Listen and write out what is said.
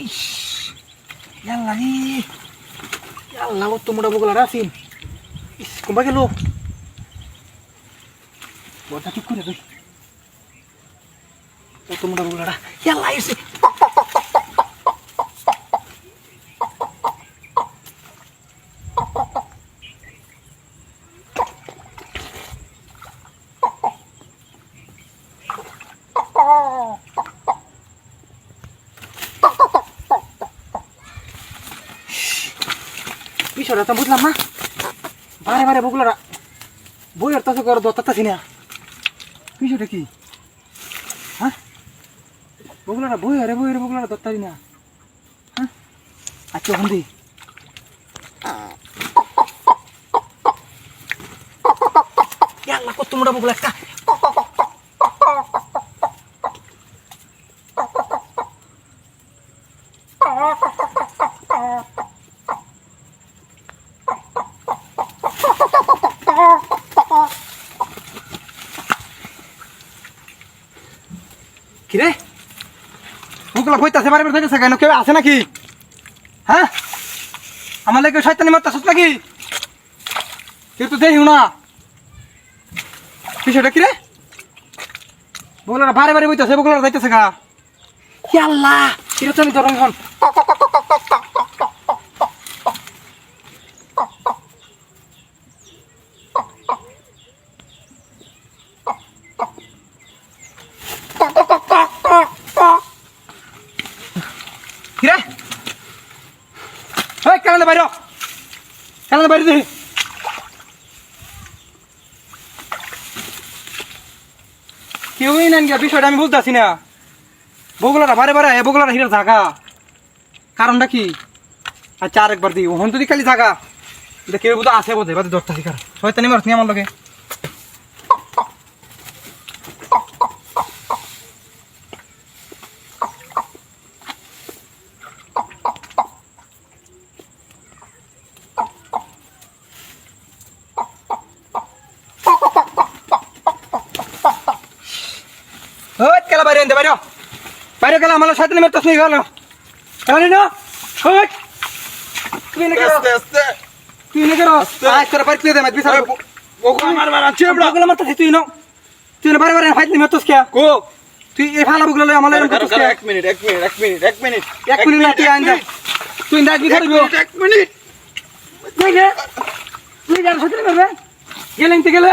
ইস আল্লাহ রে আল্লাহ কত মোটা বগলাটা আছেন ইস কমবা গেল বড়টা ঠিক করে তুই কত মোটা বগলাটা আল্লাহ এসে বিষয়টা তো বুঝলাম না বারে বারে বগুলারা বইয়ের তাছে করে দত্তাছি না বিষয়টা কি হ্যাঁ বগুলারা বইয়ারে বগুলারা দত্তারি না হ্যাঁ আচ্ছা বন্ধু আল্লাহ কত মোটা বগুলা একটা কিরে বগুলা বইতাছে বারে বারে যাইতেছে কেন কেউ আছে নাকি হ্যাঁ আমার লাগে শয়তানি মারতাছস নাকি কেউ তো দেখিও না বিষয়টা কিরে বগুলারা বারে বারে বইতাছে বগুলারা যাইতেছে গা কি আল্লাহ কিরে তো আমি ধরো এখন কিরে এই কালান্দা বাইরে দেখি কেউই নেন গিয়া বিষয়টা আমি বুঝতেছি না বগুলারা বারে বারে বগুলারা হিরার জাগা কারণটা কি আচ্ছা আরেকবার দিই ওহন যদি খালি জাগা কেউ বোধ আছে বোধ বাদে দরটা শিকার শয়তানি মারছ নি আমার লগে কেলা বাইরে আনতে বাইরে গেলে আমার সাথে মারতাছ নি গেল কেন না তুই না করো আজ করে বাইরে দে মাত বিসার বগুলা মার চেবড়া বগুলা মারতাছ তুই না বারে বারে ফাইট নি মারতাছ কে কো তুই এই ফালা বগুলা লই আমার এরকম করতাছ কে 1 মিনিট না তুই আইন যা তুই না কি করবি 1 মিনিট তুই যার সাথে মারবে গেলেন তে গেলে